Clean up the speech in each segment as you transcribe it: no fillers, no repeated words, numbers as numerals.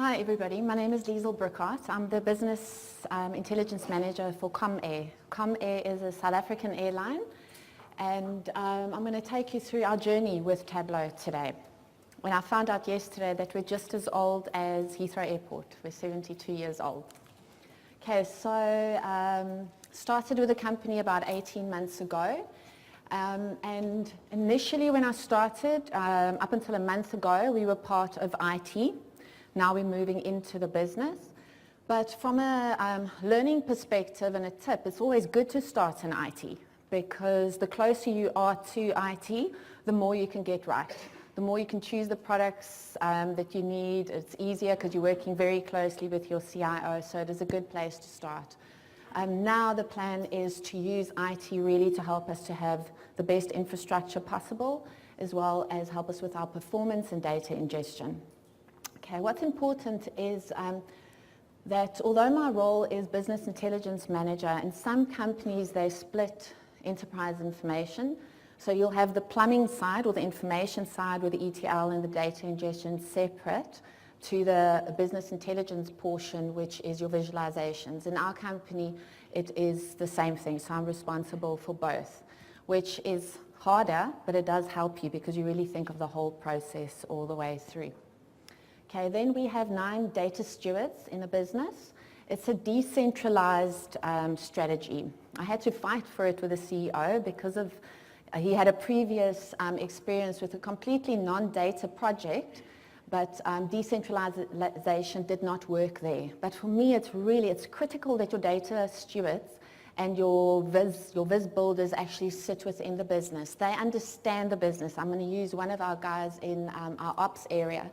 Hi everybody, my name is Liezl Brouckaert. I'm the Business Intelligence Manager for Comair. Comair is a South African airline, and I'm going to take you through our journey with Tableau today. When I found out yesterday that we're just as old as Heathrow Airport, we're 72 years old. Okay, so started with the company about 18 months ago. And initially when I started, up until a month ago, we were part of IT. Now we're moving into the business. But from a learning perspective and a tip, it's always good to start in IT, because the closer you are to IT, the more you can get right. The more you can choose the products that you need. It's easier because you're working very closely with your CIO, so it is a good place to start. Now the plan is to use IT really to help us to have the best infrastructure possible, as well as help us with our performance and data ingestion. Okay, what's important is that although my role is Business Intelligence Manager, in some companies they split enterprise information. So you'll have the plumbing side or the information side with the ETL and the data ingestion separate to the business intelligence portion, which is your visualizations. In our company, it is the same thing. So I'm responsible for both, which is harder, but it does help you because you really think of the whole process all the way through. Okay, then we have 9 data stewards in the business. It's a decentralized strategy. I had to fight for it with the CEO because of he had a previous experience with a completely non-data project, but decentralization did not work there. But for me, it's critical that your data stewards and your viz builders actually sit within the business. They understand the business. I'm going to use one of our guys in our ops area.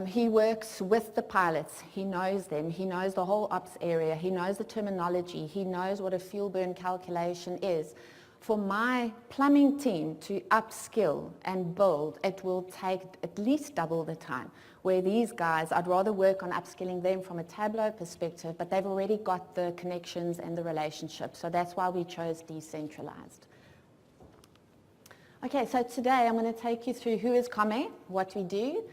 He works with the pilots. He knows them. He knows the whole ops area. He knows the terminology. He knows what a fuel burn calculation is. For my plumbing team to upskill and build, it will take at least double the time. Where these guys, I'd rather work on upskilling them from a Tableau perspective, but they've already got the connections and the relationships. So that's why we chose decentralized. Okay, so today I'm going to take you through who is Comair, what we do,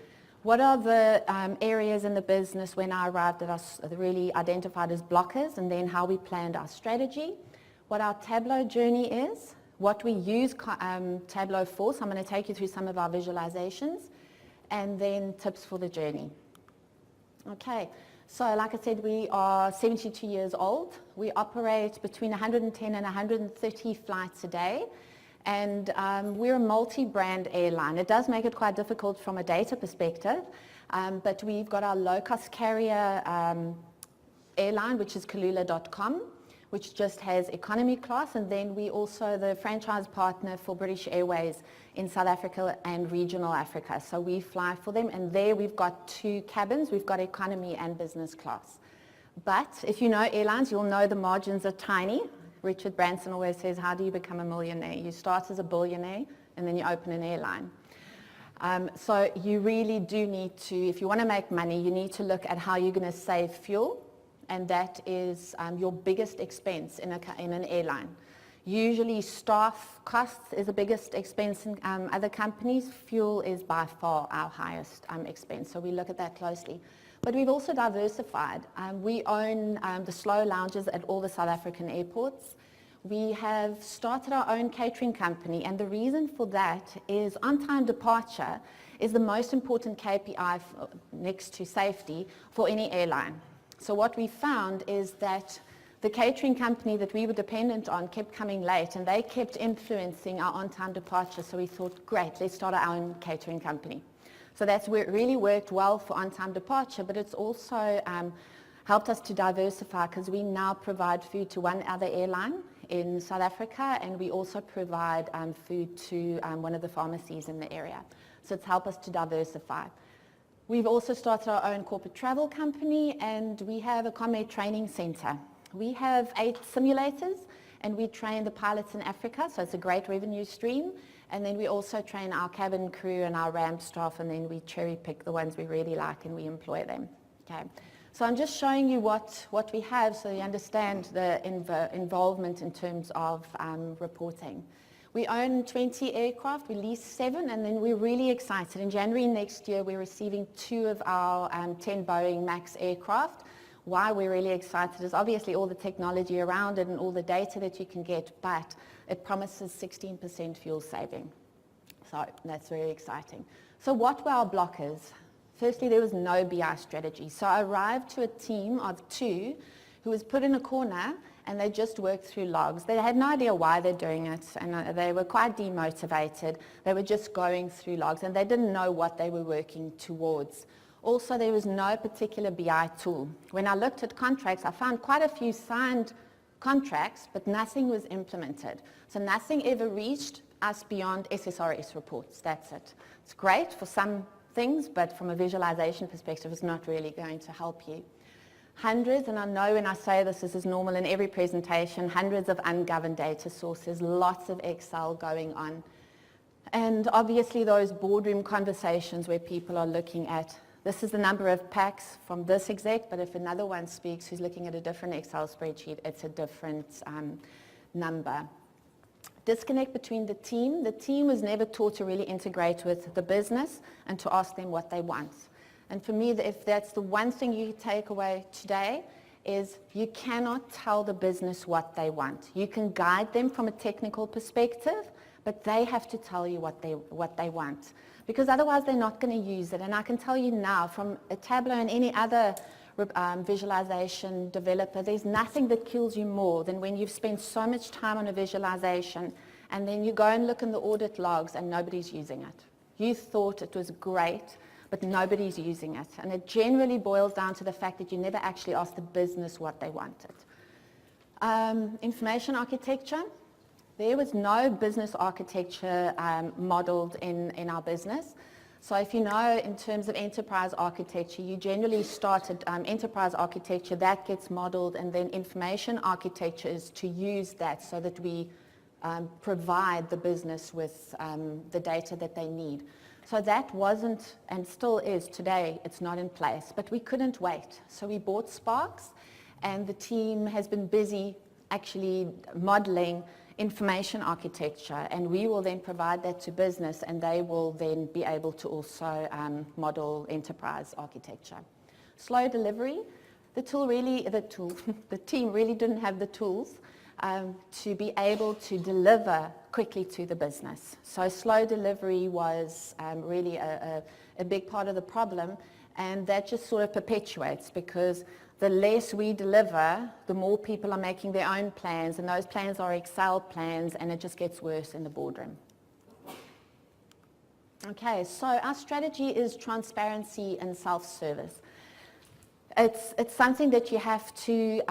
what are the areas in the business when I arrived that are really identified as blockers, and then how we planned our strategy, what our Tableau journey is, what we use Tableau for. So I'm going to take you through some of our visualizations, and then tips for the journey. Okay, so like I said, we are 72 years old. We operate between 110 and 130 flights a day. And we're a multi-brand airline. It does make it quite difficult from a data perspective, but we've got our low-cost carrier airline, which is Kulula.com, which just has economy class, and then we also the franchise partner for British Airways in South Africa and regional Africa. So we fly for them, and there we've got 2 cabins. We've got economy and business class. But if you know airlines, you'll know the margins are tiny. Richard Branson always says, how do you become a millionaire? You start as a billionaire and then you open an airline. So you really do need to, if you want to make money, you need to look at how you're going to save fuel, and that is your biggest expense in an airline. Usually staff costs is the biggest expense in other companies. Fuel is by far our highest expense, so we look at that closely. But we've also diversified. We own the slow lounges at all the South African airports. We have started our own catering company, and the reason for that is on-time departure is the most important KPI next to safety for any airline. So what we found is that the catering company that we were dependent on kept coming late, and they kept influencing our on-time departure. So we thought, great, let's start our own catering company. So that's where it really worked well for on-time departure, but it's also helped us to diversify because we now provide food to one other airline in South Africa, and we also provide food to one of the pharmacies in the area. So it's helped us to diversify. We've also started our own corporate travel company, and we have a Comair training center. We have 8 simulators, and we train the pilots in Africa, so it's a great revenue stream. And then we also train our cabin crew and our ramp staff, and then we cherry pick the ones we really like and we employ them. Okay. So I'm just showing you what we have so you understand the involvement in terms of reporting. We own 20 aircraft, we lease 7, and then we're really excited. In January next year, we're receiving 2 of our 10 Boeing MAX aircraft. Why we're really excited is obviously all the technology around it and all the data that you can get, but it promises 16% fuel saving. So that's very exciting. So what were our blockers? Firstly, there was no BI strategy. So I arrived to a team of 2 who was put in a corner and they just worked through logs. They had no idea why they're doing it, and they were quite demotivated. They were just going through logs and they didn't know what they were working towards. Also, there was no particular BI tool. When I looked at contracts, I found quite a few signed contracts, but nothing was implemented. So nothing ever reached us beyond SSRS reports. That's it. It's great for some things, but from a visualization perspective, it's not really going to help you. Hundreds, and I know when I say this is normal in every presentation, hundreds of ungoverned data sources, lots of Excel going on. And obviously those boardroom conversations where people are looking at, this is the number of packs from this exec, but if another one speaks who's looking at a different Excel spreadsheet, it's a different number. Disconnect between the team. The team was never taught to really integrate with the business and to ask them what they want. And for me, if that's the one thing you take away today, is you cannot tell the business what they want. You can guide them from a technical perspective, but they have to tell you what they want. Because otherwise they're not going to use it. And I can tell you now, from a Tableau and any other visualization developer, there's nothing that kills you more than when you've spent so much time on a visualization and then you go and look in the audit logs and nobody's using it. You thought it was great, but nobody's using it. And it generally boils down to the fact that you never actually asked the business what they wanted. Information architecture. There was no business architecture modeled in our business. So if you know, in terms of enterprise architecture, you generally start at enterprise architecture, that gets modeled, and then information architecture is to use that so that we provide the business with the data that they need. So that wasn't, and still is today, it's not in place, but we couldn't wait. So we bought Sparks, and the team has been busy actually modeling information architecture, and we will then provide that to business, and they will then be able to also model enterprise architecture. Slow delivery. The team really didn't have the tools to be able to deliver quickly to the business. So slow delivery was really a big part of the problem, and that just sort of perpetuates, because the less we deliver, the more people are making their own plans, and those plans are Excel plans, and it just gets worse in the boardroom. Okay, so our strategy is transparency and self-service. It's something that you have to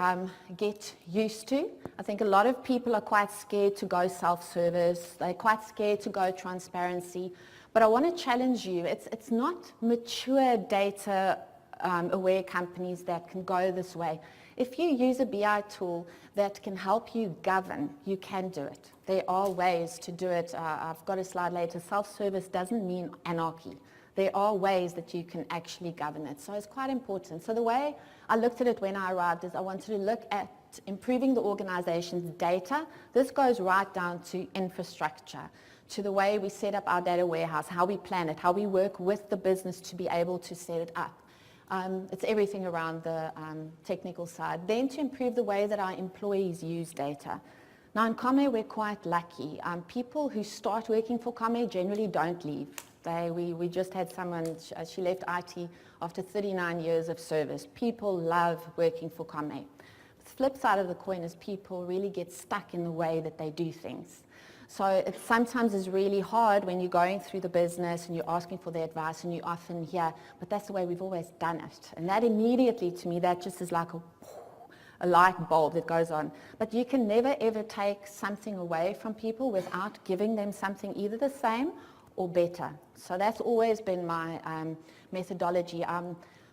get used to. I think a lot of people are quite scared to go self-service. They're quite scared to go transparency. But I want to challenge you. It's not mature data aware companies that can go this way. If you use a BI tool that can help you govern, you can do it. There are ways to do it. I've got a slide later. Self-service doesn't mean anarchy. There are ways that you can actually govern it. So it's quite important. So the way I looked at it when I arrived is I wanted to look at improving the organization's data. This goes right down to infrastructure, to the way we set up our data warehouse, how we plan it, how we work with the business to be able to set it up. It's everything around the technical side. Then to improve the way that our employees use data. Now in Comair, we're quite lucky. People who start working for Comair generally don't leave. We just had someone, she left IT after 39 years of service. People love working for Comair. The flip side of the coin is people really get stuck in the way that they do things. So it sometimes is really hard when you're going through the business and you're asking for their advice and you often hear, but that's the way we've always done it. And that immediately, to me, that just is like a light bulb that goes on. But you can never ever take something away from people without giving them something either the same or better. So that's always been my methodology.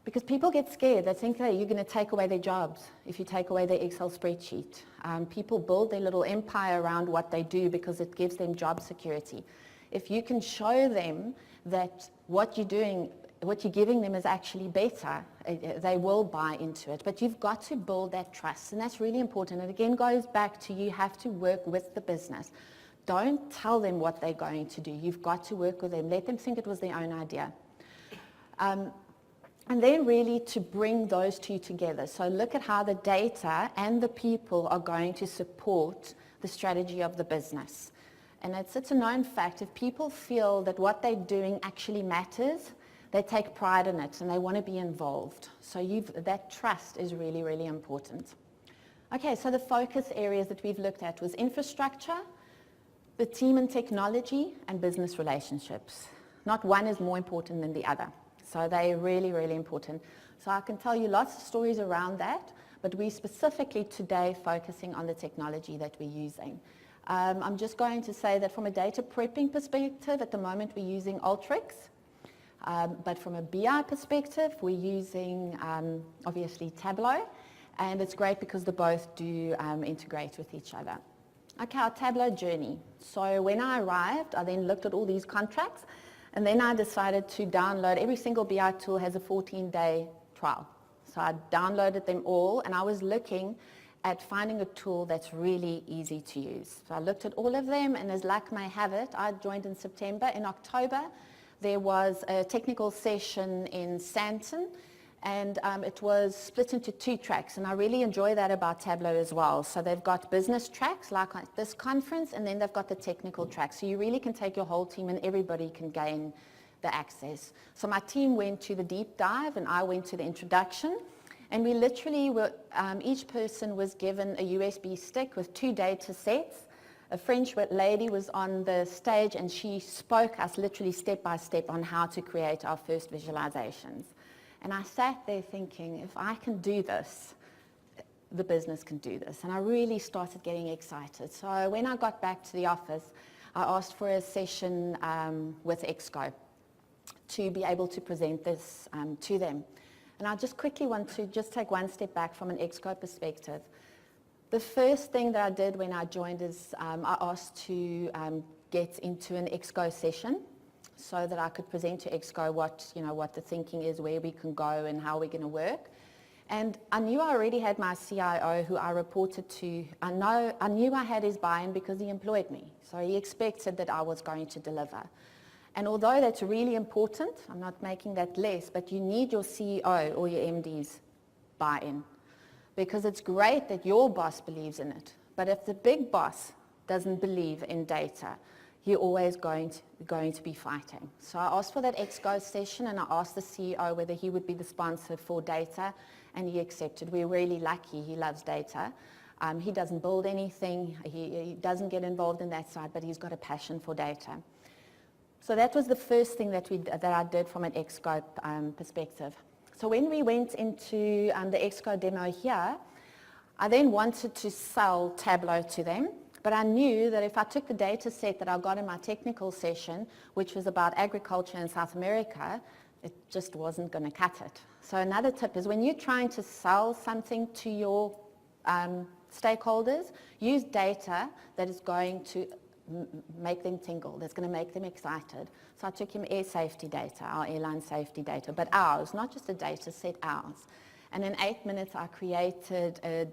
Because people get scared. They think that you're going to take away their jobs if you take away their Excel spreadsheet. People build their little empire around what they do because it gives them job security. If you can show them that what you're doing, what you're giving them is actually better, they will buy into it. But you've got to build that trust, and that's really important. And again, goes back to you have to work with the business. Don't tell them what they're going to do. You've got to work with them. Let them think it was their own idea. And then really to bring those two together. So look at how the data and the people are going to support the strategy of the business. And it's a known fact, if people feel that what they're doing actually matters, they take pride in it and they want to be involved. So that trust is really, really important. Okay, so the focus areas that we've looked at was infrastructure, the team and technology, and business relationships. Not one is more important than the other. So they're really, really important. So I can tell you lots of stories around that, but we're specifically today focusing on the technology that we're using. I'm just going to say that from a data prepping perspective, at the moment we're using Alteryx. But from a BI perspective, we're using obviously Tableau, and it's great because they both do integrate with each other. Okay, our Tableau journey. So when I arrived, I then looked at all these contracts, and then I decided to download. Every single BI tool has a 14-day trial. So I downloaded them all, and I was looking at finding a tool that's really easy to use. So I looked at all of them, and as luck may have it, I joined in September. In October, there was a technical session in Sandton, and it was split into 2 tracks, and I really enjoy that about Tableau as well. So they've got business tracks like at this conference, and then they've got the technical track. So you really can take your whole team and everybody can gain the access. So my team went to the deep dive and I went to the introduction, and we literally were, each person was given a USB stick with 2 data sets. A French lady was on the stage and she spoke us literally step by step on how to create our first visualizations. And I sat there thinking, if I can do this, the business can do this. And I really started getting excited. So when I got back to the office, I asked for a session with Exco to be able to present this to them. And I just quickly want to just take one step back from an Exco perspective. The first thing that I did when I joined is I asked to get into an Exco session so that I could present to Exco what the thinking is, where we can go and how we're going to work. And I knew I already had my CIO who I reported to. I knew I had his buy-in because he employed me. So he expected that I was going to deliver. And although that's really important, I'm not making that less, but you need your CEO or your MD's buy-in. Because it's great that your boss believes in it. But if the big boss doesn't believe in data, you're always going to be fighting. So I asked for that Exco session and I asked the CEO whether he would be the sponsor for data, and he accepted. We're really lucky. He loves data. He doesn't build anything. He doesn't get involved in that side, but he's got a passion for data. So that was the first thing that I did from an Exco perspective. So when we went into the Exco demo here, I then wanted to sell Tableau to them, but I knew that if I took the data set that I got in my technical session, which was about agriculture in South America, it just wasn't going to cut it. So another tip is when you're trying to sell something to your stakeholders, use data that is going to make them tingle, that's going to make them excited. So I took him air safety data, our airline safety data, but ours, not just a data set, ours. And in 8 minutes I created a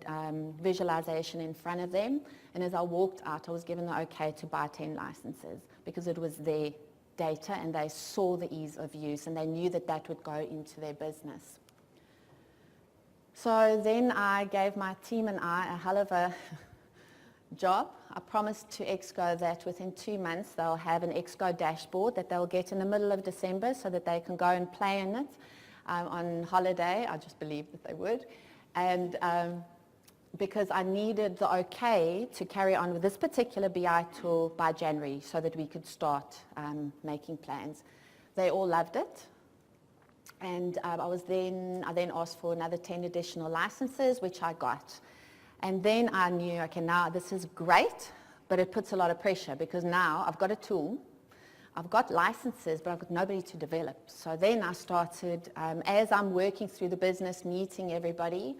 visualization in front of them, and as I walked out I was given the okay to buy 10 licenses because it was their data and they saw the ease of use and they knew that that would go into their business. So then I gave my team and I a hell of a job. I promised to Exco that within 2 months they'll have an Exco dashboard that they'll get in the middle of December so that they can go and play in it on holiday. I just believed that they would. And because I needed the okay to carry on with this particular BI tool by January so that we could start making plans. They all loved it. And I then asked for another 10 additional licenses, which I got. And then I knew, okay, now this is great, but it puts a lot of pressure because now I've got a tool, I've got licenses, but I've got nobody to develop. So then I started, as I'm working through the business, meeting everybody,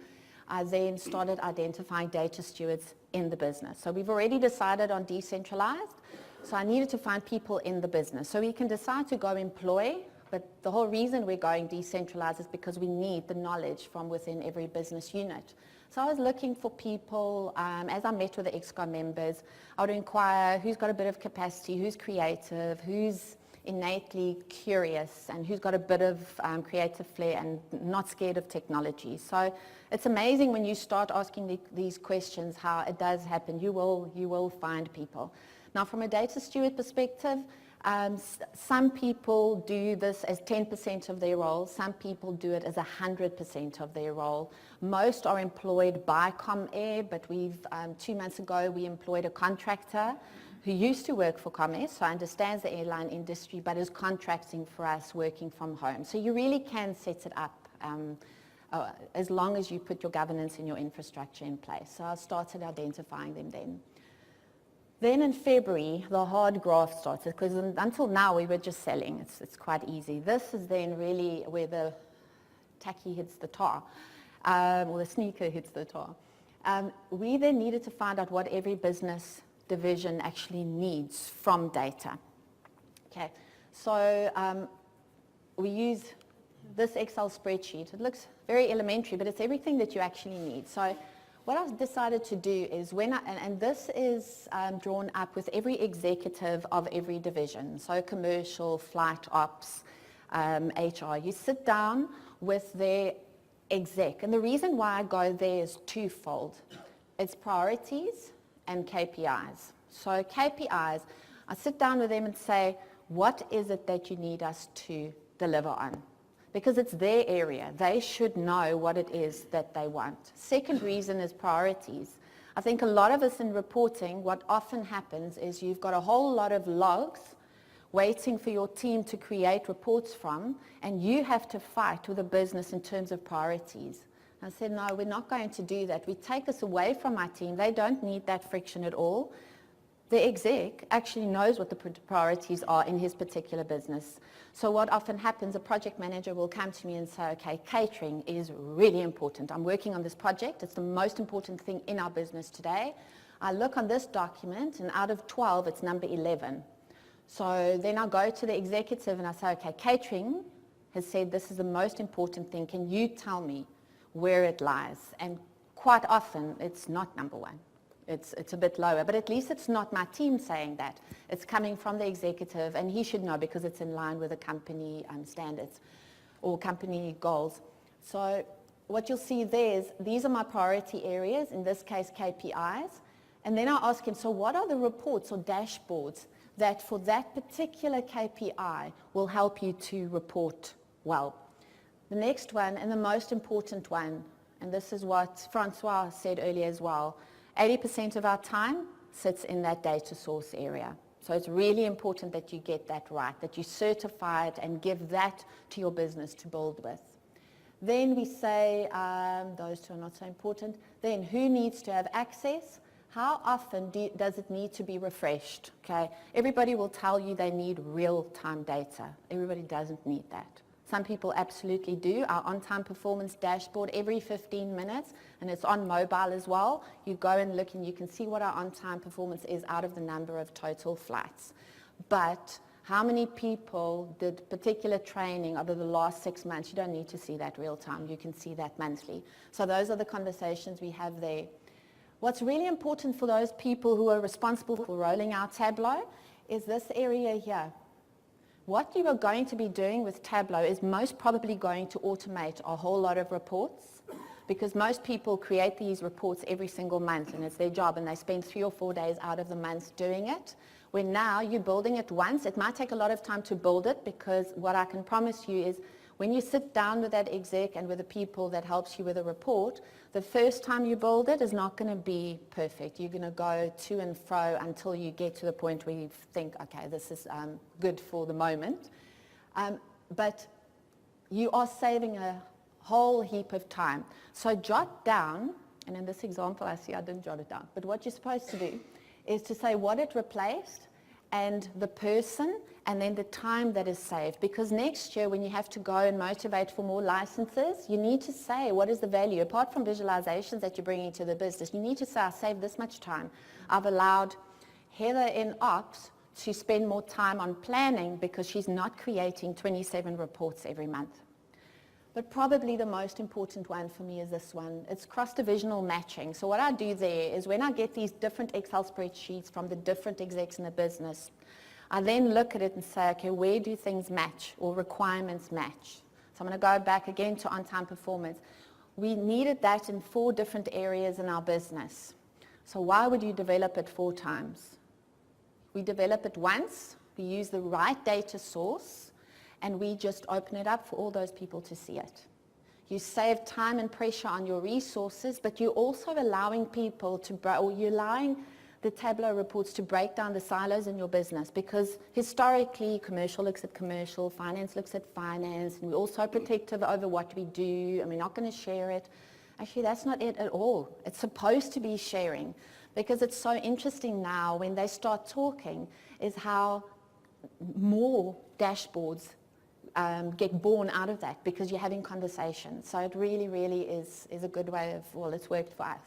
I then started identifying data stewards in the business. So we've already decided on decentralized, so I needed to find people in the business. So we can decide to go employ But the whole reason we're going decentralized is because we need the knowledge from within every business unit. So I was looking for people, as I met with the ExCo members, I would inquire who's got a bit of capacity, who's creative, who's innately curious, and who's got a bit of creative flair and not scared of technology. So it's amazing when you start asking these questions how it does happen. You will find people. Now from a data steward perspective, some people do this as 10% of their role. Some people do it as 100% of their role. Most are employed by Comair, but 2 months ago we employed a contractor who used to work for Comair, so understands the airline industry, but is contracting for us working from home. So you really can set it up as long as you put your governance and your infrastructure in place. So I started identifying them then. Then in February, the hard graft started, because until now we were just selling. It's quite easy. This is then really where the tacky hits the tar, or the sneaker hits the tar. We then needed to find out what every business division actually needs from data. Okay, so we use this Excel spreadsheet. It looks very elementary, but it's everything that you actually need. So what I decided to do is and this is drawn up with every executive of every division, so commercial, flight ops, HR. You sit down with their exec, and the reason why I go there is twofold. It's priorities and KPIs. So KPIs, I sit down with them and say, what is it that you need us to deliver on? Because it's their area. They should know what it is that they want. Second reason is priorities. I think a lot of us in reporting, what often happens is you've got a whole lot of logs waiting for your team to create reports from, and you have to fight with the business in terms of priorities. I said, no, we're not going to do that. We take this away from our team. They don't need that friction at all. The exec actually knows what the priorities are in his particular business. So what often happens, a project manager will come to me and say, okay, catering is really important. I'm working on this project. It's the most important thing in our business today. I look on this document, and out of 12, it's number 11. So then I go to the executive and I say, okay, catering has said this is the most important thing. Can you tell me where it lies? And quite often, it's not number one. It's a bit lower, but at least it's not my team saying that. It's coming from the executive, and he should know because it's in line with the company standards or company goals. So what you'll see there is these are my priority areas, in this case KPIs, and then I ask him, so what are the reports or dashboards that for that particular KPI will help you to report well? The next one, and the most important one, and this is what Francois said earlier as well, 80% of our time sits in that data source area. So it's really important that you get that right, that you certify it and give that to your business to build with. Then we say, those two are not so important. Then who needs to have access? How often does it need to be refreshed? Okay, everybody will tell you they need real-time data. Everybody doesn't need that. Some people absolutely do. Our on-time performance dashboard every 15 minutes, and it's on mobile as well. You go and look and you can see what our on-time performance is out of the number of total flights. But how many people did particular training over the last 6 months? You don't need to see that real time. You can see that monthly. So those are the conversations we have there. What's really important for those people who are responsible for rolling out Tableau is this area here. What you are going to be doing with Tableau is most probably going to automate a whole lot of reports, because most people create these reports every single month and it's their job, and they spend 3 or 4 days out of the month doing it. When now you're building it once, it might take a lot of time to build it, because what I can promise you is when you sit down with that exec and with the people that helps you with a report, the first time you build it is not going to be perfect. You're going to go to and fro until you get to the point where you think, okay, this is good for the moment. But you are saving a whole heap of time. So jot down, and in this example I see I didn't jot it down, but what you're supposed to do is to say what it replaced and the person, and then the time that is saved. Because next year when you have to go and motivate for more licenses, you need to say what is the value. Apart from visualizations that you're bringing to the business, you need to say, I saved this much time. I've allowed Heather in ops to spend more time on planning because she's not creating 27 reports every month. But probably the most important one for me is this one. It's cross-divisional matching. So what I do there is when I get these different Excel spreadsheets from the different execs in the business, I then look at it and say, okay, where do things match or requirements match? So I'm going to go back again to on-time performance. We needed that in 4 different areas in our business. So why would you develop it 4 times? We develop it once, we use the right data source, and we just open it up for all those people to see it. You save time and pressure on your resources, but you're also allowing people to, or you're allowing the Tableau reports to break down the silos in your business, because historically commercial looks at commercial, finance looks at finance, and we're also protective over what we do, and we're not going to share it. Actually, that's not it at all. It's supposed to be sharing, because it's so interesting now when they start talking is how more dashboards get born out of that, because you're having conversations. So it really, really is a good way of, well, it's worked for us.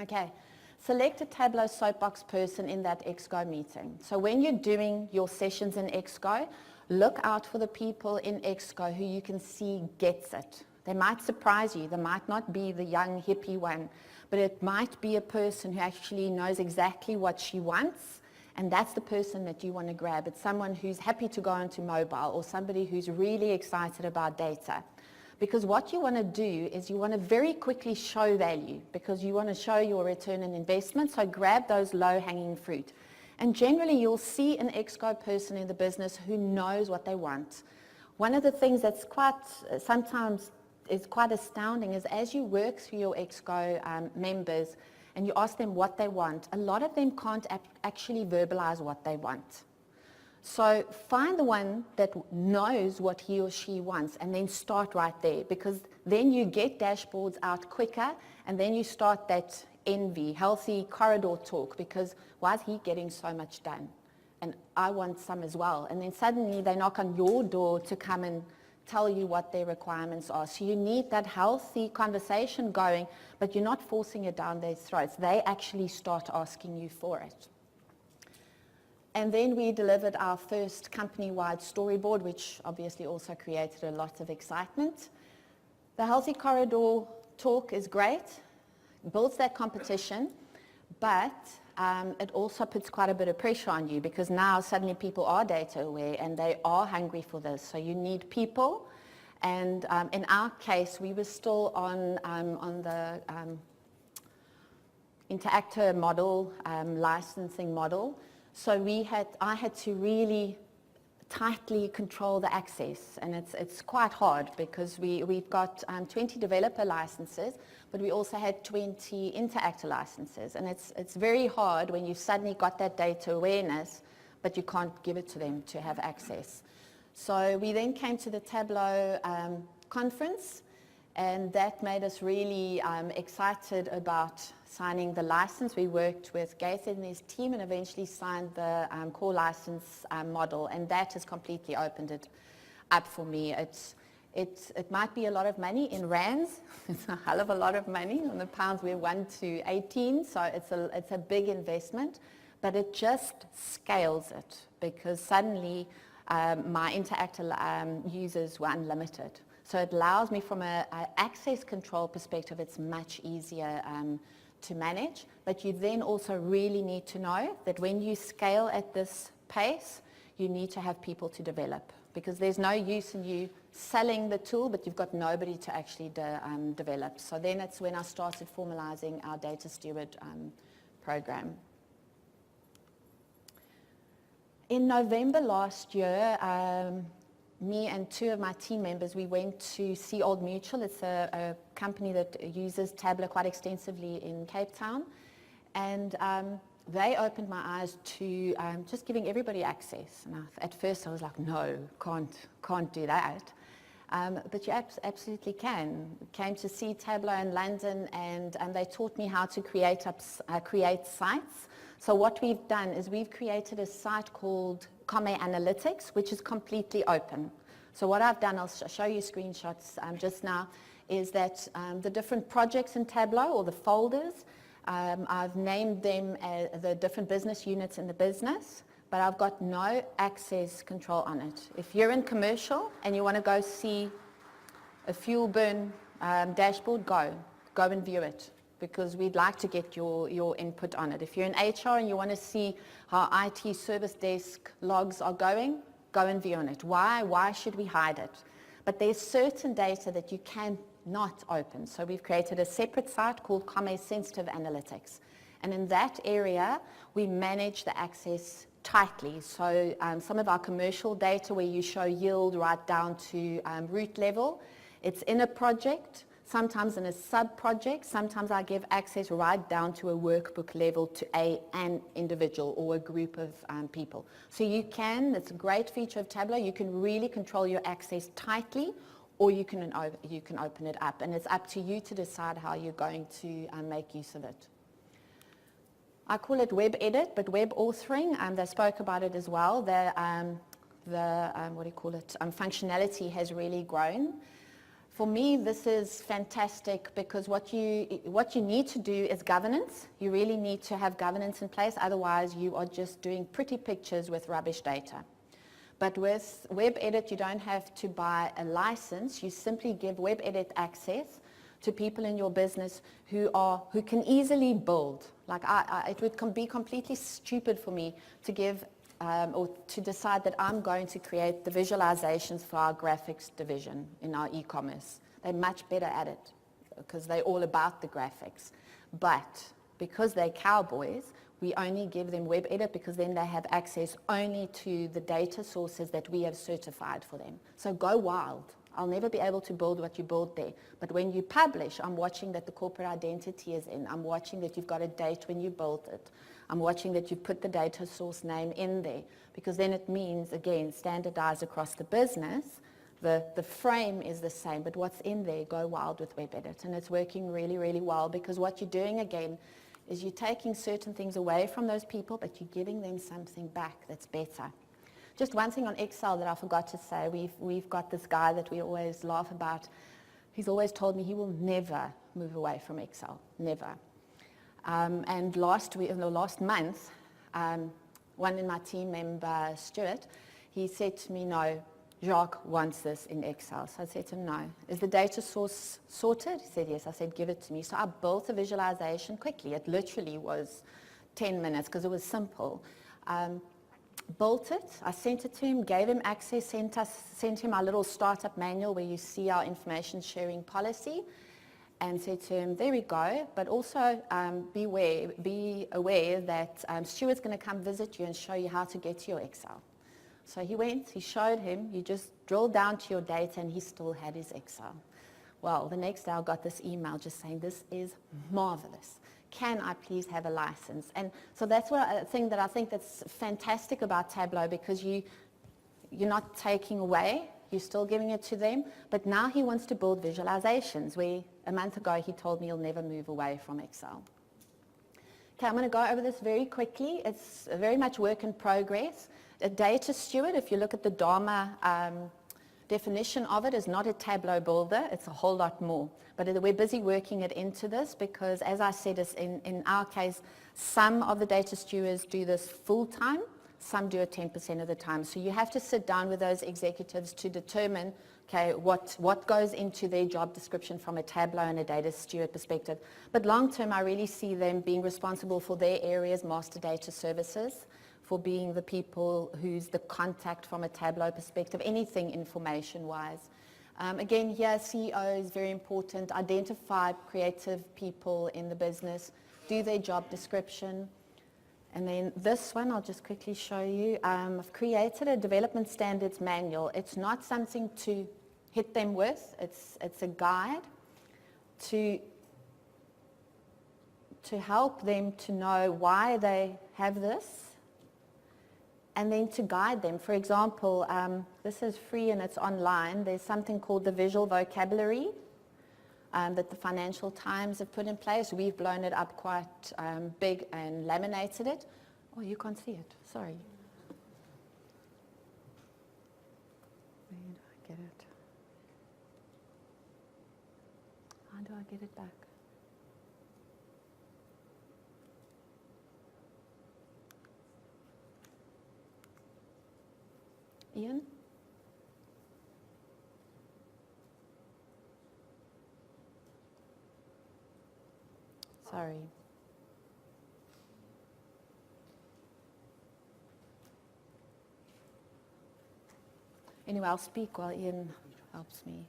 Okay, select a Tableau soapbox person in that Exco meeting. So when you're doing your sessions in Exco, look out for the people in Exco who you can see gets it. They might surprise you. They might not be the young hippie one, but it might be a person who actually knows exactly what she wants. And that's the person that you want to grab. It's someone who's happy to go into mobile, or somebody who's really excited about data. Because what you want to do is you want to very quickly show value, because you want to show your return on investment. So grab those low-hanging fruit. And generally you'll see an Exco person in the business who knows what they want. One of the things that's sometimes is quite astounding is as you work through your Exco members, and you ask them what they want, a lot of them can't actually verbalize what they want. So find the one that knows what he or she wants, and then start right there, because then you get dashboards out quicker, and then you start that envy, healthy corridor talk, because why is he getting so much done? And I want some as well. And then suddenly they knock on your door to come and tell you what their requirements are. So you need that healthy conversation going, but you're not forcing it down their throats. They actually start asking you for it. And then we delivered our first company-wide storyboard, which obviously also created a lot of excitement. The healthy corridor talk is great, builds that competition, but it also puts quite a bit of pressure on you, because now suddenly people are data aware and they are hungry for this. So you need people. And in our case, we were still on the interactor model, licensing model. So I had to really tightly control the access, and it's quite hard, because we've got 20 developer licenses, but we also had 20 interactor licenses, and it's very hard when you've suddenly got that data awareness, but you can't give it to them to have access. So we then came to the Tableau conference, and that made us really excited about signing the license. We worked with Gaith and his team and eventually signed the core license model, and that has completely opened it up for me. It might be a lot of money in rands. It's a hell of a lot of money. On the pounds we're 1 to 18, so it's a big investment, but it just scales it, because suddenly my interactor users were unlimited. So it allows me, from an access control perspective, it's much easier to manage. But you then also really need to know that when you scale at this pace, you need to have people to develop, because there's no use in you selling the tool, but you've got nobody to actually develop. So then it's when I started formalizing our data steward program. In November last year, me and 2 of my team members, we went to see Old Mutual. It's a company that uses Tableau quite extensively in Cape Town. And they opened my eyes to just giving everybody access. And at first I was like, no, can't do that. But you absolutely can. Came to see Tableau in London, and they taught me how to create sites. So what we've done is we've created a site called Comair Analytics, which is completely open. So what I've done, I'll show you screenshots just now, is that the different projects in Tableau, or the folders, I've named them the different business units in the business. but I've got no access control on it. If you're in commercial and you want to go see a fuel burn dashboard, go and view it, because we'd like to get your input on it. If you're in HR and you want to see how IT service desk logs are going, go and view on it. Why should we hide it? But there's certain data that you cannot open. So we've created a separate site called Comair Sensitive Analytics. And in that area, we manage the access tightly. So some of our commercial data where you show yield right down to root level, it's in a project, sometimes in a sub-project. Sometimes I give access right down to a workbook level to an individual or a group of people. So you can, it's a great feature of Tableau, you can really control your access tightly, or you can open it up. And it's up to you to decide how you're going to make use of it. I call it web edit, but web authoring, they spoke about it as well. Functionality has really grown. For me, this is fantastic because what you need to do is governance. You really need to have governance in place, otherwise you are just doing pretty pictures with rubbish data. But with web edit, you don't have to buy a license. You simply give web edit access to people in your business who can easily build. Like it would be completely stupid for me to give or to decide that I'm going to create the visualizations for our graphics division in our e-commerce. They're much better at it because they're all about the graphics. But because they're cowboys, we only give them web edit because then they have access only to the data sources that we have certified for them. So go wild. I'll never be able to build what you build there. But when you publish, I'm watching that the corporate identity is in. I'm watching that you've got a date when you built it. I'm watching that you put the data source name in there, because then it means, again, standardized across the business. The frame is the same, but what's in there, go wild with web edit. And it's working really, really well, because what you're doing, again, is you're taking certain things away from those people, but you're giving them something back that's better. Just one thing on Excel that I forgot to say. We've got this guy that we always laugh about. He's always told me he will never move away from Excel, never. And last month, one in my team member, Steward, he said to me, no, Jacques wants this in Excel. So I said to him, no. Is the data source sorted? He said, yes. I said, give it to me. So I built a visualization quickly. It literally was 10 minutes because it was simple. Built it, I sent it to him, gave him access, sent him our little startup manual where you see our information sharing policy, and said to him, there we go, but also be aware that Steward's going to come visit you and show you how to get to your Excel. So he went, he showed him, you just drill down to your data, and he still had his Excel. Well, the next day I got this email just saying, this is marvelous. Can I please have a license? And so that's a thing that I think that's fantastic about Tableau, because you're not taking away, you're still giving it to them, but now he wants to build visualizations, where a month ago he told me he'll never move away from Excel. Okay, I'm going to go over this very quickly. It's very much work in progress. A data steward, if you look at the Dharma definition of it, is not a Tableau builder. It's a whole lot more. But we're busy working it into this because, as I said, in our case, some of the data stewards do this full-time, some do it 10% of the time. So you have to sit down with those executives to determine, okay, what goes into their job description from a Tableau and a data steward perspective. But long-term, I really see them being responsible for their areas, master data services, for being the people who's the contact from a Tableau perspective, anything information-wise. Again, here, CEO is very important. Identify creative people in the business, do their job description. And then this one, I'll just quickly show you. I've created a development standards manual. It's not something to hit them with. It's a guide to help them to know why they have this, and then to guide them. For example, this is free and it's online. There's something called the visual vocabulary that the Financial Times have put in place. We've blown it up quite big and laminated it. Oh, you can't see it. Sorry. Where do I get it? How do I get it back? Ian? Sorry. Anyway, I'll speak while Ian helps me.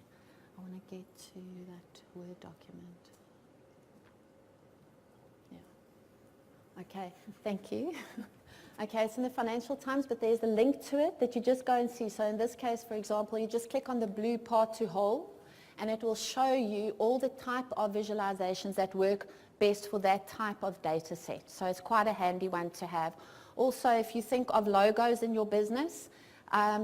I want to get to that Word document. Yeah. Okay, thank you. Okay, it's in the Financial Times, but there's a link to it that you just go and see. So in this case, for example, you just click on the blue part to whole, and it will show you all the type of visualizations that work best for that type of data set. So it's quite a handy one to have. Also, if you think of logos in your business,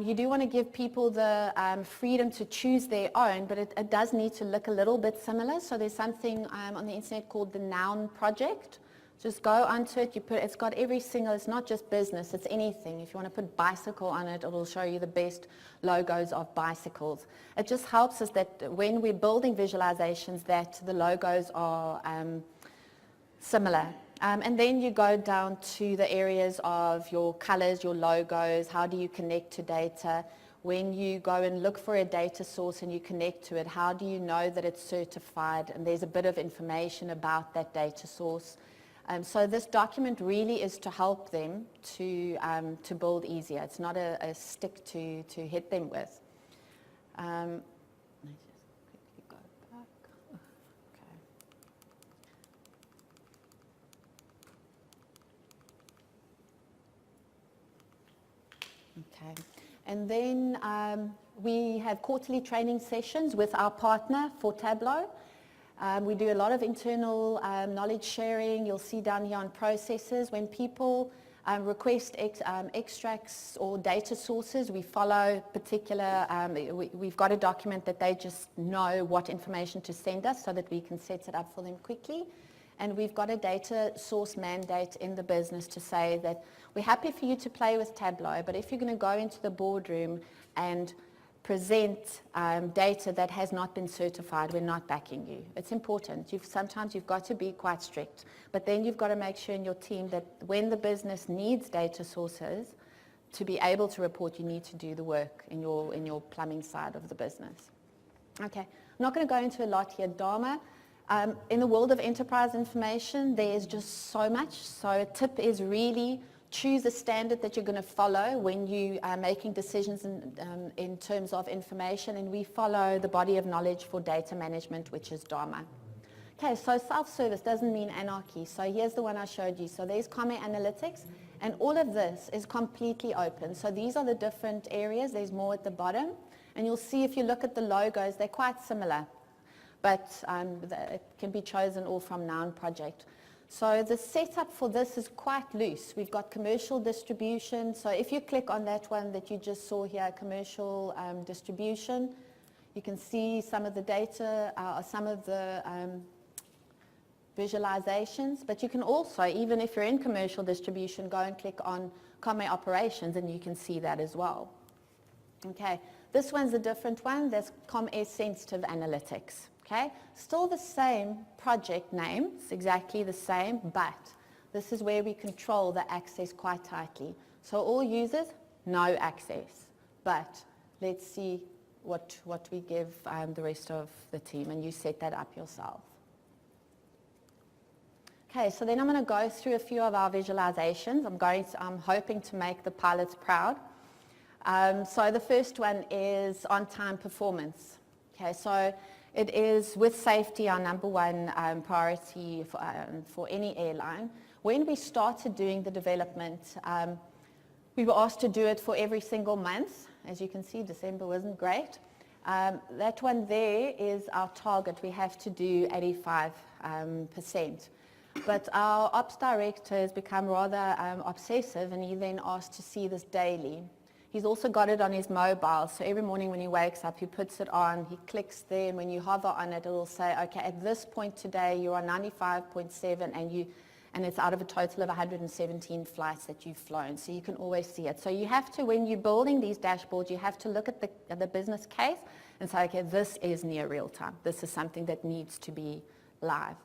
you do want to give people the freedom to choose their own, but it does need to look a little bit similar. So there's something on the internet called the Noun Project. Just go onto it, it's got every single, it's not just business, it's anything. If you want to put bicycle on it, it will show you the best logos of bicycles. It just helps us that when we're building visualizations that the logos are similar. And then you go down to the areas of your colors, your logos, how do you connect to data? When you go and look for a data source and you connect to it, how do you know that it's certified? And there's a bit of information about that data source. So this document really is to help them to build easier. It's not a stick to hit them with. Let's just quickly go back. Okay. Okay. And then we have quarterly training sessions with our partner for Tableau. We do a lot of internal knowledge sharing. You'll see down here on processes. When people request extracts or data sources, we follow particular, we've got a document that they just know what information to send us so that we can set it up for them quickly. And we've got a data source mandate in the business to say that we're happy for you to play with Tableau, but if you're going to go into the boardroom and present data that has not been certified, we're not backing you. It's important. Sometimes you've got to be quite strict, but then you've got to make sure in your team that when the business needs data sources to be able to report, you need to do the work in your plumbing side of the business. Okay, I'm not going to go into a lot here. Dharma, in the world of enterprise information, there's just so much. So a tip is really choose a standard that you're going to follow when you are making decisions in terms of information, and we follow the body of knowledge for data management, which is Dharma. Okay, so self-service doesn't mean anarchy. So here's the one I showed you. So there's Comair Analytics, and all of this is completely open. So these are the different areas. There's more at the bottom, and you'll see if you look at the logos, they're quite similar, but it can be chosen all from Noun Project. So the setup for this is quite loose. We've got commercial distribution. So if you click on that one that you just saw here, commercial distribution, you can see some of the data, some of the visualizations. But you can also, even if you're in commercial distribution, go and click on Comair operations and you can see that as well. Okay, this one's a different one. That's Comair sensitive analytics. Okay, still the same project name, it's exactly the same, but this is where we control the access quite tightly. So all users, no access, but let's see what we give the rest of the team, and you set that up yourself. Okay, so then I'm going to go through a few of our visualizations. I'm hoping to make the pilots proud. So the first one is on-time performance. Okay, so it is, with safety, our number one priority for any airline. When we started doing the development, we were asked to do it for every single month. As you can see, December wasn't great. That one there is our target. We have to do 85%. But our ops director has become rather obsessive, and he then asked to see this daily. He's also got it on his mobile, so every morning when he wakes up, he puts it on, he clicks there, and when you hover on it, it'll say, okay, at this point today, you're on 95.7, and it's out of a total of 117 flights that you've flown, so you can always see it. So you have to, when you're building these dashboards, you have to look at the business case and say, okay, this is near real time. This is something that needs to be live.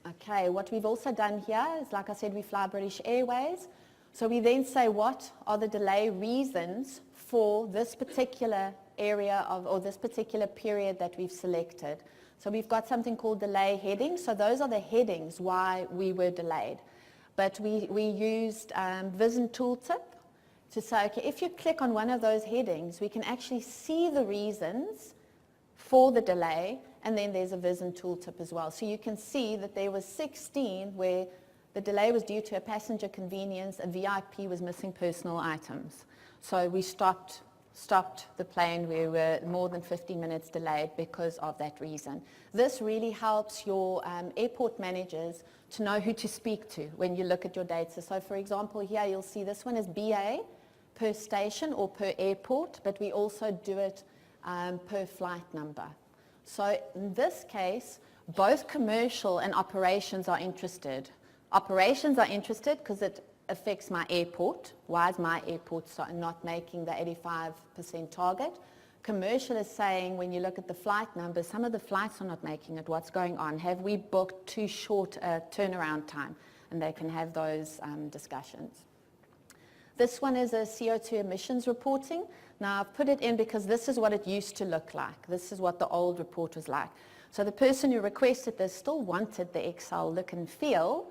Okay, what we've also done here is, like I said, we fly British Airways. So we then say, what are the delay reasons for this particular area or this particular period that we've selected? So we've got something called delay headings. So those are the headings why we were delayed. But we used Vision Tooltip to say, okay, if you click on one of those headings, we can actually see the reasons for the delay, and then there's a Vision Tooltip as well. So you can see that there was 16 where the delay was due to a passenger convenience, a VIP was missing personal items. So we stopped the plane. We were more than 50 minutes delayed because of that reason. This really helps your airport managers to know who to speak to when you look at your data. So for example, here you'll see this one is BA per station or per airport, but we also do it per flight number. So in this case, both commercial and operations are interested. Operations are interested because it affects my airport. Why is my airport not making the 85% target? Commercial is saying, when you look at the flight numbers, some of the flights are not making it. What's going on? Have we booked too short a turnaround time? And they can have those discussions. This one is a CO2 emissions reporting. Now, I've put it in because this is what it used to look like. This is what the old report was like. So the person who requested this still wanted the Excel look and feel,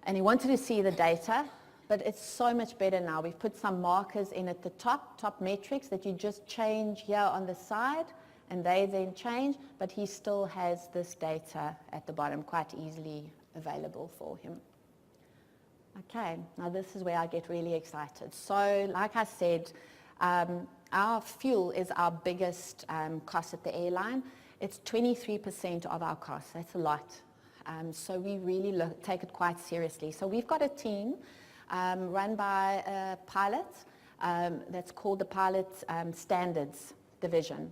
and he wanted to see the data, but it's so much better now. We've put some markers in at the top metrics that you just change here on the side, and they then change, but he still has this data at the bottom quite easily available for him. Okay, now this is where I get really excited. So like I said, our fuel is our biggest cost at the airline. It's 23% of our costs. That's a lot. So we really take it quite seriously. So we've got a team run by a pilot that's called the Pilot Standards Division.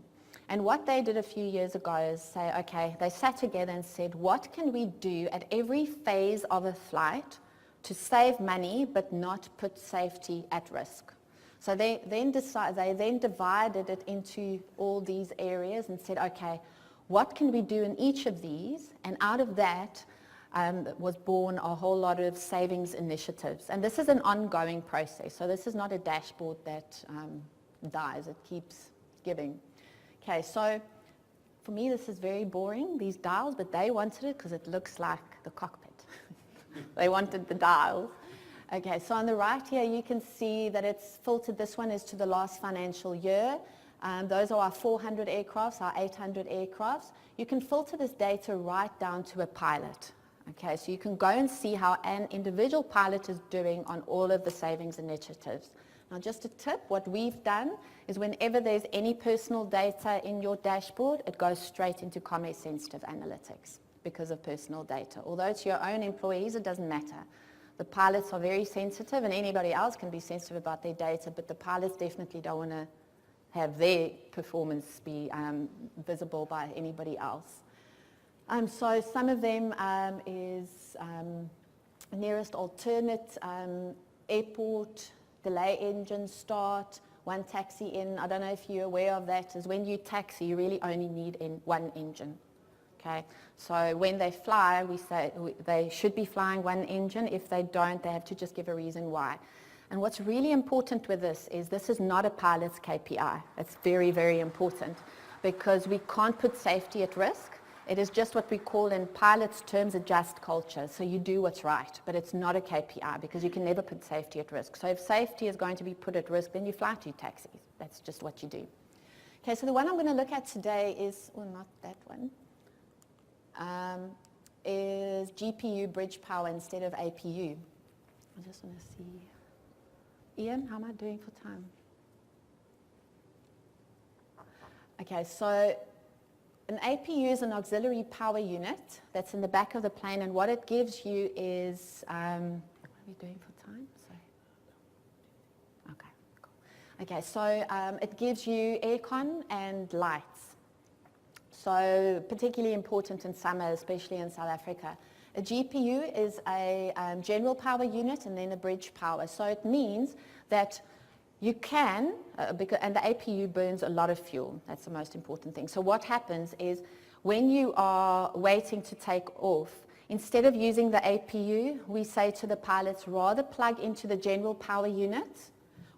And what they did a few years ago is say, okay, they sat together and said, what can we do at every phase of a flight to save money but not put safety at risk? So they then divided it into all these areas and said, okay, what can we do in each of these? And out of that was born a whole lot of savings initiatives. And this is an ongoing process. So this is not a dashboard that dies. It keeps giving. Okay, so for me this is very boring, these dials, but they wanted it because it looks like the cockpit. They wanted the dials. Okay, so on the right here you can see that it's filtered. This one is to the last financial year. Those are our 400 aircrafts, our 800 aircrafts. You can filter this data right down to a pilot. Okay, so you can go and see how an individual pilot is doing on all of the savings initiatives. Now just a tip, what we've done is whenever there's any personal data in your dashboard, it goes straight into Comair sensitive analytics because of personal data. Although it's your own employees, it doesn't matter. The pilots are very sensitive, and anybody else can be sensitive about their data, but the pilots definitely don't want to have their performance be visible by anybody else. So some of them is nearest alternate airport, delay engine start, one taxi in. I don't know if you're aware of that, is when you taxi, you really only need one engine. Okay, so when they fly, we say they should be flying one engine. If they don't, they have to just give a reason why. And what's really important with this is not a pilot's KPI. It's very, very important because we can't put safety at risk. It is just what we call in pilots' terms a just culture. So you do what's right, but it's not a KPI because you can never put safety at risk. So if safety is going to be put at risk, then you fly two taxis. That's just what you do. Okay, so the one I'm going to look at today is, well, not that one, is GPU bridge power instead of APU. I just want to see. Ian, how am I doing for time? Okay, so an APU is an auxiliary power unit that's in the back of the plane, and what it gives you is, what are we doing for time? Sorry. Okay, cool. Okay, so it gives you aircon and lights. So particularly important in summer, especially in South Africa. A GPU is a general power unit and then a bridge power. So it means that you can, and the APU burns a lot of fuel. That's the most important thing. So what happens is when you are waiting to take off, Instead of using the APU, we say to the pilots, rather plug into the general power unit,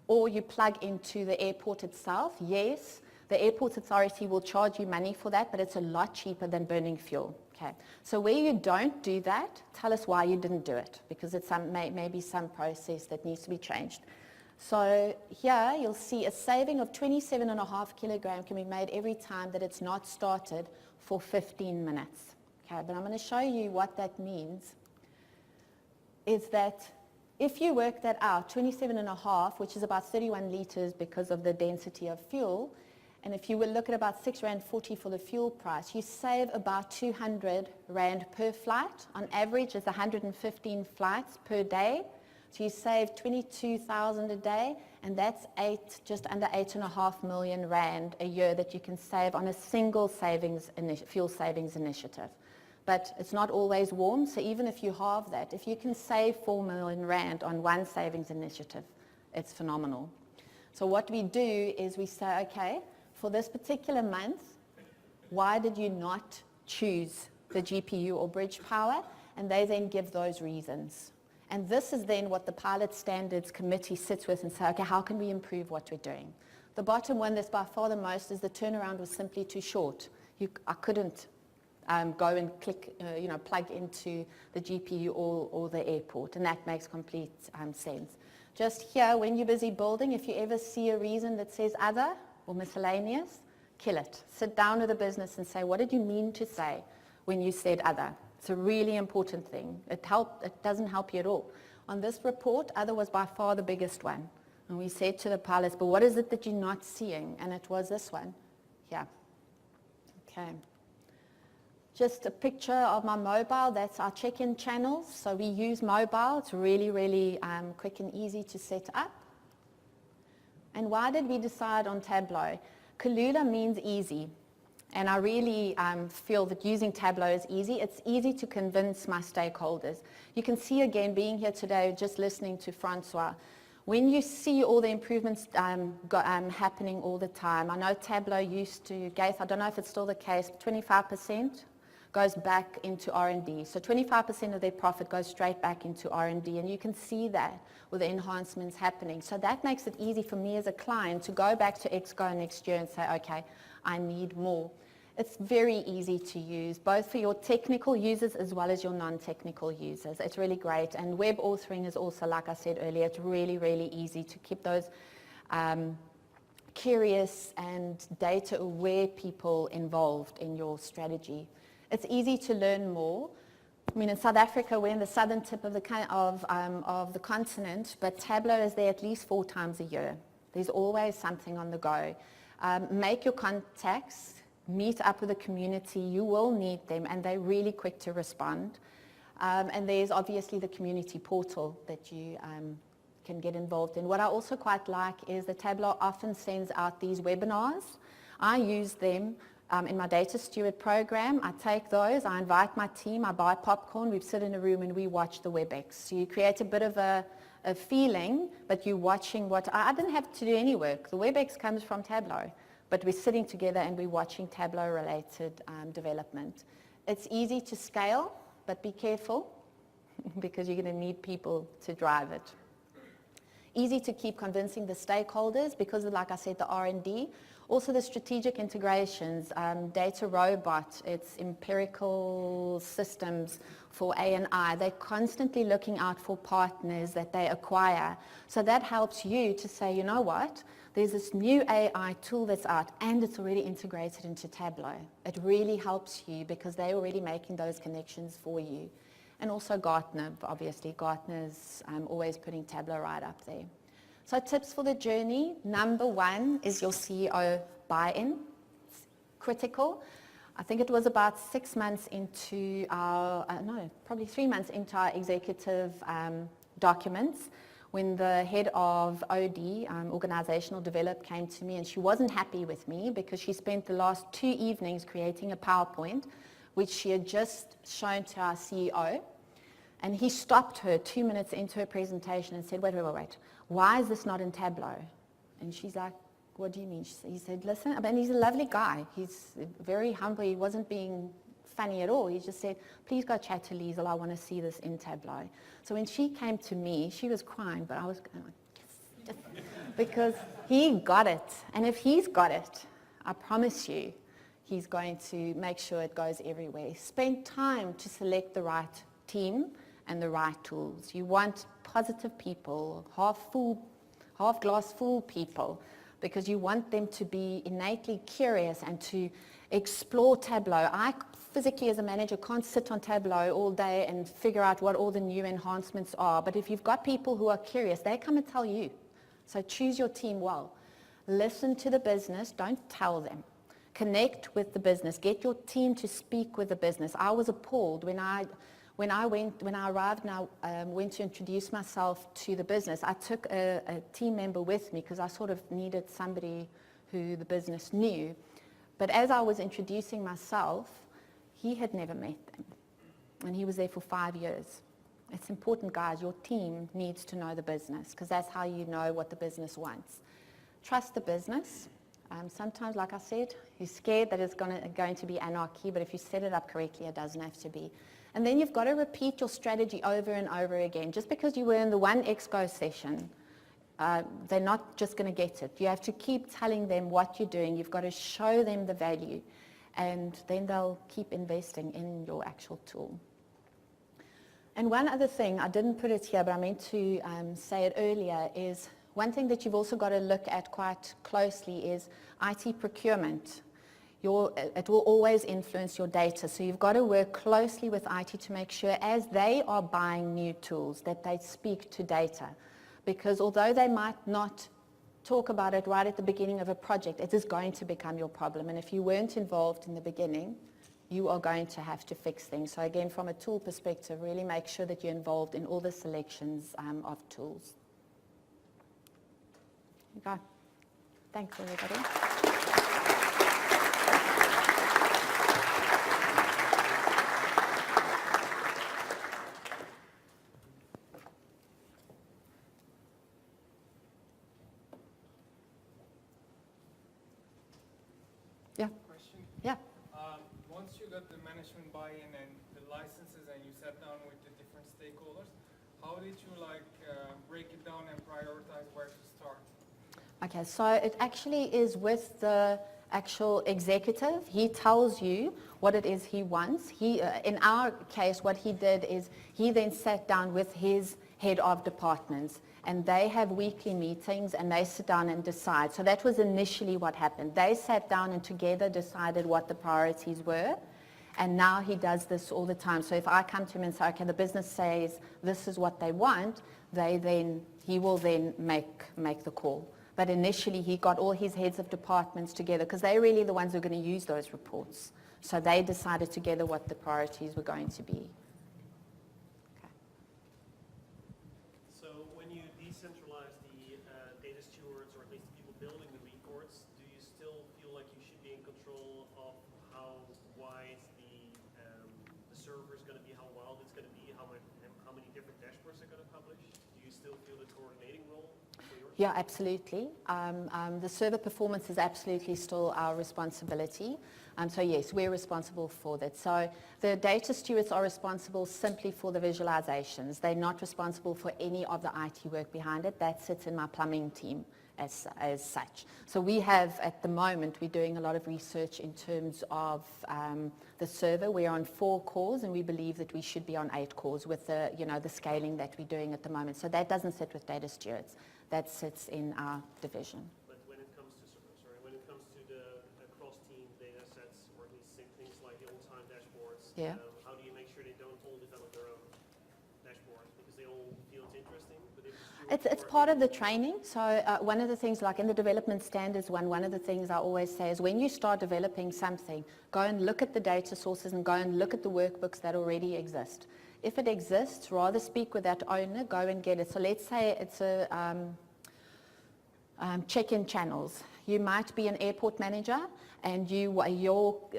or you plug into the airport itself. Yes, the airport authority will charge you money for that, but it's a lot cheaper than burning fuel. Okay. So where you don't do that, tell us why you didn't do it, because it's maybe some process that needs to be changed. So here you'll see a saving of 27.5 kilograms can be made every time that it's not started for 15 minutes. Okay, but I'm going to show you what that means. Is that if you work that out, 27.5, which is about 31 liters because of the density of fuel, and if you will look at about R6.40 for the fuel price, you save about 200 Rand per flight. On average, it's 115 flights per day. So you save 22,000 a day, and that's just under 8.5 million Rand a year that you can save on a single fuel savings initiative. But it's not always warm, so even if you halve that, if you can save 4 million Rand on one savings initiative, it's phenomenal. So what we do is we say, okay, for this particular month, why did you not choose the GPU or bridge power? And they then give those reasons. And this is then what the Pilot Standards Committee sits with and say, okay, how can we improve what we're doing? The bottom one that's by far the most is the turnaround was simply too short. I couldn't go and click, plug into the GPU or the airport, and that makes complete sense. Just here, when you're busy building, if you ever see a reason that says other or miscellaneous, kill it. Sit down with the business and say, what did you mean to say when you said other? It's a really important thing. It doesn't help you at all. On this report, other was by far the biggest one. And we said to the pilots, but what is it that you're not seeing? And it was this one. Yeah. Okay. Just a picture of my mobile. That's our check-in channels. So we use mobile. It's really, really quick and easy to set up. And why did we decide on Tableau? Kalula means easy. And I really feel that using Tableau is easy. It's easy to convince my stakeholders. You can see again, being here today, just listening to Francois, when you see all the improvements happening all the time. I know Tableau used to, Gaith, I don't know if it's still the case, 25% goes back into R&D. So 25% of their profit goes straight back into R&D, and you can see that with the enhancements happening. So that makes it easy for me as a client to go back to Exco next year and say, okay, I need more. It's very easy to use, both for your technical users as well as your non-technical users. It's really great. And web authoring is also, like I said earlier, it's really, really easy to keep those curious and data-aware people involved in your strategy. It's easy to learn more. I mean, in South Africa, we're in the southern tip of the continent, but Tableau is there at least 4 times a year. There's always something on the go. Make your contacts, meet up with the community. You will need them, and they're really quick to respond. And there's obviously the community portal that you can get involved in. What I also quite like is that Tableau often sends out these webinars. I use them in my Data Steward program. I take those, I invite my team, I buy popcorn, we sit in a room and we watch the WebEx. So you create a bit of a feeling, but you're watching what, I didn't have to do any work. The WebEx comes from Tableau, but we're sitting together and we're watching Tableau related development. It's easy to scale, but be careful because you're going to need people to drive it. Easy to keep convincing the stakeholders because of, like I said, the R&D. Also the strategic integrations, Data Robot, it's empirical systems for A&I. They're constantly looking out for partners that they acquire. So that helps you to say, you know what, there's this new AI tool that's out and it's already integrated into Tableau. It really helps you because they're already making those connections for you. And also Gartner, obviously. Gartner's always putting Tableau right up there. So tips for the journey. Number 1 is your CEO buy-in. It's critical. I think it was about 6 months into our, probably 3 months into our executive documents when the head of OD, organizational development, came to me, and she wasn't happy with me because she spent the last 2 evenings creating a PowerPoint which she had just shown to our CEO. And he stopped her 2 minutes into her presentation and said, wait, why is this not in Tableau? And she's like, what do you mean? He said, listen, I mean, he's a lovely guy. He's very humble. He wasn't being funny at all. He just said, please go chat to Liezl, I want to see this in Tableau. So when she came to me, she was crying, but I was going like, yes, because he got it. And if he's got it, I promise you, he's going to make sure it goes everywhere. Spend time to select the right team and the right tools. You want positive people, half glass full people, because you want them to be innately curious and to explore Tableau. I physically as a manager can't sit on Tableau all day and figure out what all the new enhancements are, but if you've got people who are curious, they come and tell you. So choose your team well. Listen to the business, don't tell them. Connect with the business. Get your team to speak with the business. I was appalled when I arrived and I went to introduce myself to the business. I took a team member with me because I sort of needed somebody who the business knew. But as I was introducing myself, he had never met them. And he was there for 5 years. It's important, guys. Your team needs to know the business because that's how you know what the business wants. Trust the business. Sometimes, like I said, you're scared that it's going to be anarchy, but if you set it up correctly, it doesn't have to be. And then you've got to repeat your strategy over and over again. Just because you were in the one exco session, they're not just going to get it. You have to keep telling them what you're doing. You've got to show them the value, and then they'll keep investing in your actual tool. And one other thing, I didn't put it here, but I meant to say it earlier, is one thing that you've also got to look at quite closely is IT procurement. It will always influence your data, so you've got to work closely with IT to make sure as they are buying new tools that they speak to data. Because although they might not talk about it right at the beginning of a project, it is going to become your problem. And if you weren't involved in the beginning, you are going to have to fix things. So again, from a tool perspective, really make sure that you're involved in all the selections of tools. There you go. Thanks, everybody. Yeah. Question? Yeah. Once you got the management buy-in and the licenses and you sat down with the different stakeholders, how did you break it down and prioritize where to start? Okay, so it actually is with the actual executive. He tells you what it is he wants. In our case, what he did is he then sat down with his head of departments, and they have weekly meetings and they sit down and decide. So that was initially what happened. They sat down and together decided what the priorities were, and now he does this all the time. So if I come to him and say, okay, the business says this is what they want, he will then make the call. But initially he got all his heads of departments together because they're really the ones who are going to use those reports. So they decided together what the priorities were going to be. Decentralize the data stewards, or at least the people building the reports, do you still feel like you should be in control of how wide the server is going to be, how wild it's going to be, how many different dashboards are going to publish? Do you still feel the coordinating role for yours? Yeah, absolutely. The server performance is absolutely still our responsibility. So yes, we're responsible for that. So the data stewards are responsible simply for the visualizations. They're not responsible for any of the IT work behind it. That sits in my plumbing team as such. So we have, at the moment, we're doing a lot of research in terms of the server. We're on 4 cores, and we believe that we should be on 8 cores with the scaling that we're doing at the moment. So that doesn't sit with data stewards. That sits in our division. But when it comes to the cross-team data sets, or at least things like the on-time dashboards, yeah. How do you make sure they don't all develop their own dashboards because they all feel it's interesting? But it's part of the training. So one of the things, like in the development standards one of the things I always say is when you start developing something, go and look at the data sources and go and look at the workbooks that already exist. If it exists, rather speak with that owner, go and get it. So let's say it's a check-in channels. You might be an airport manager, and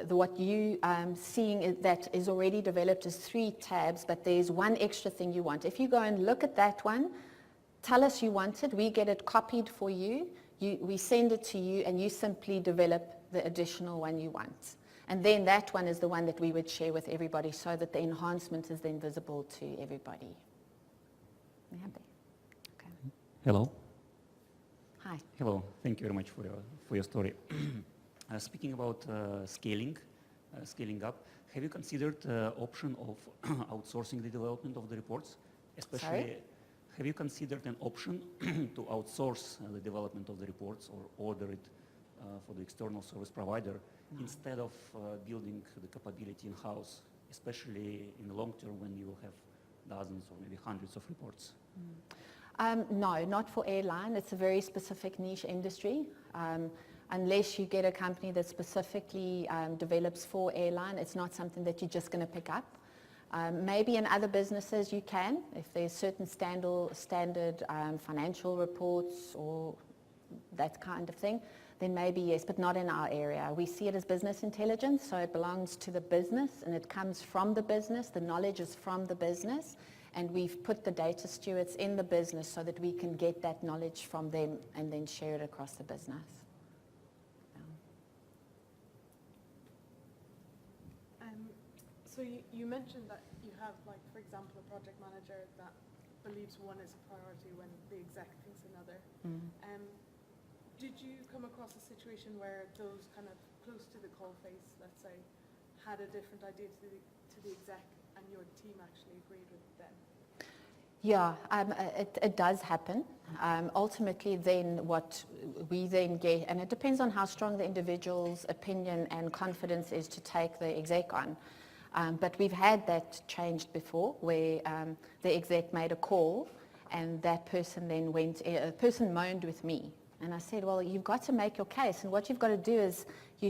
what you seeing that is already developed is 3 tabs, but there's one extra thing you want. If you go and look at that one, tell us you want it, we get it copied for you, we send it to you, and you simply develop the additional one you want. And then that one is the one that we would share with everybody so that the enhancement is then visible to everybody. You happy? Okay. Hello. Hi. Hello. Thank you very much for your story. Speaking about scaling up, have you considered the option of outsourcing the development of the reports? Especially, Sorry? have you considered an option to outsource the development of the reports or order it for the external service provider instead of building the capability in-house, especially in the long term when you will have dozens or maybe hundreds of reports? No, not for airline. It's a very specific niche industry. Unless you get a company that specifically develops for airline, it's not something that you're just going to pick up. Maybe in other businesses you can, if there's certain standard financial reports or that kind of thing, then maybe yes, but not in our area. We see it as business intelligence, so it belongs to the business and it comes from the business. The knowledge is from the business, and we've put the data stewards in the business so that we can get that knowledge from them and then share it across the business. So you mentioned that you have, like, for example, a project manager that believes one is a priority when the exec thinks another. Did you come across a situation where those kind of close to the coalface, let's say, had a different idea to the exec and your team actually agreed with them? Yeah, it does happen. Ultimately, then what we then get, and it depends on how strong the individual's opinion and confidence is to take the exec on. But we've had that changed before, where the exec made a call, and that person then went. A person moaned with me, and I said, "Well, you've got to make your case, and what you've got to do is you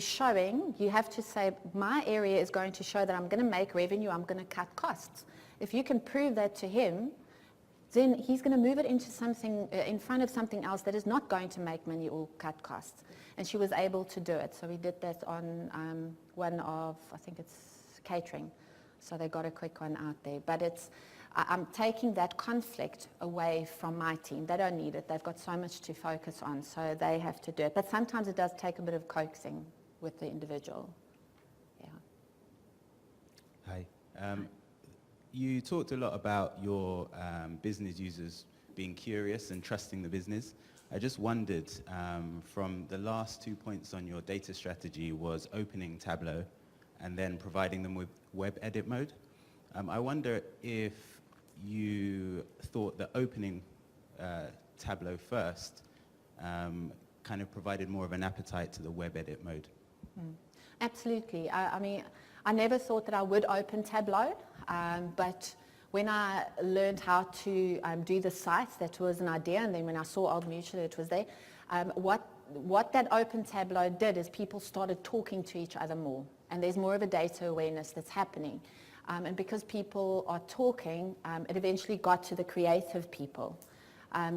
have to say, my area is going to show that I'm going to make revenue, I'm going to cut costs. If you can prove that to him, then he's going to move it into something in front of something else that is not going to make money or cut costs." And she was able to do it. So we did that on one of, I think it's catering. So they got a quick one out there. But I'm taking that conflict away from my team. They don't need it. They've got so much to focus on, so they have to do it. But sometimes it does take a bit of coaxing with the individual. Yeah. Hi. You talked a lot about your business users being curious and trusting the business. I just wondered, from the last 2 points on your data strategy was opening Tableau and then providing them with web edit mode. I wonder if you thought that opening Tableau first kind of provided more of an appetite to the web edit mode. Absolutely. I mean, I never thought that I would open Tableau, but when I learned how to do the sites, that was an idea, and then when I saw Old Mutual, it was there. What that open Tableau did is people started talking to each other more, and there's more of a data awareness that's happening. And because people are talking, it eventually got to the creative people.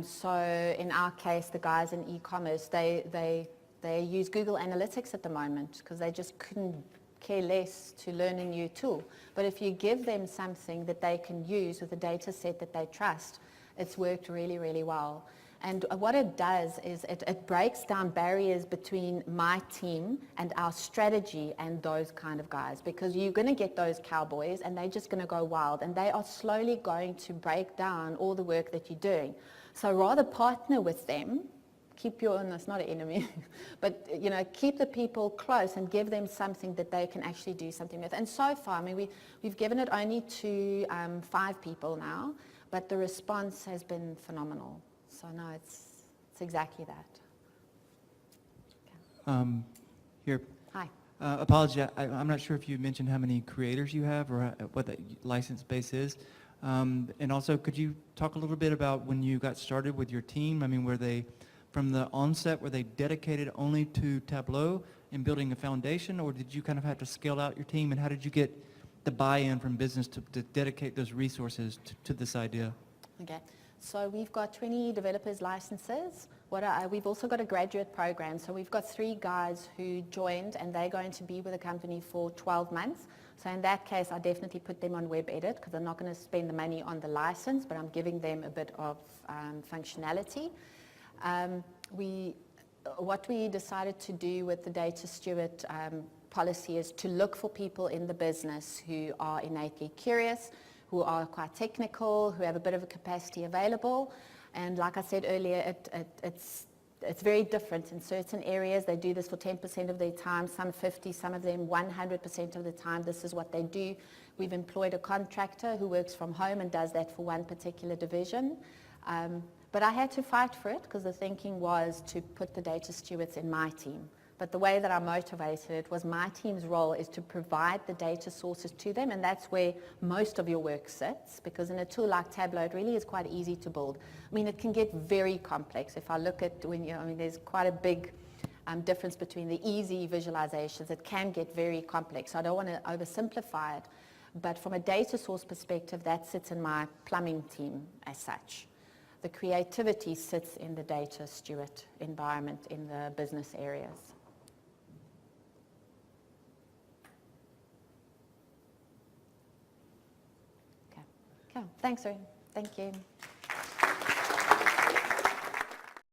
So in our case, the guys in e-commerce, they use Google Analytics at the moment because they just couldn't care less to learn a new tool. But if you give them something that they can use with a data set that they trust, it's worked really, really well. And what it does is it breaks down barriers between my team and our strategy and those kind of guys, because you're going to get those cowboys and they're just going to go wild, and they are slowly going to break down all the work that you're doing. So rather partner with them, keep your, and it's not an enemy, but keep the people close and give them something that they can actually do something with. And so far, I mean, we've given it only to 5 people now, but the response has been phenomenal. So no, it's exactly that. Okay. Here. Hi. Apology, I'm not sure if you mentioned how many creators you have or what that license base is. And also, could you talk a little bit about when you got started with your team? I mean, were they, from the onset, were they dedicated only to Tableau and building a foundation, or did you kind of have to scale out your team, and how did you get the buy-in from business to dedicate those resources to this idea? Okay. So we've got 20 developers licenses. We've also got a graduate program. So we've got 3 guys who joined, and they're going to be with the company for 12 months. So in that case, I definitely put them on web edit because I'm not going to spend the money on the license, but I'm giving them a bit of functionality. What we decided to do with the data steward policy is to look for people in the business who are innately curious, who are quite technical, who have a bit of a capacity available. And like I said earlier, it's very different in certain areas. They do this for 10% of their time, some 50, some of them 100% of the time. This is what they do. We've employed a contractor who works from home and does that for one particular division. But I had to fight for it because the thinking was to put the data stewards in my team. But the way that I motivated it was my team's role is to provide the data sources to them, and that's where most of your work sits, because in a tool like Tableau, it really is quite easy to build. I mean, it can get very complex. If I look at there's quite a big difference between the easy visualizations. It can get very complex. So I don't want to oversimplify it, but from a data source perspective, that sits in my plumbing team as such. The creativity sits in the data steward environment in the business areas. Okay, thanks, Ray. Thank you.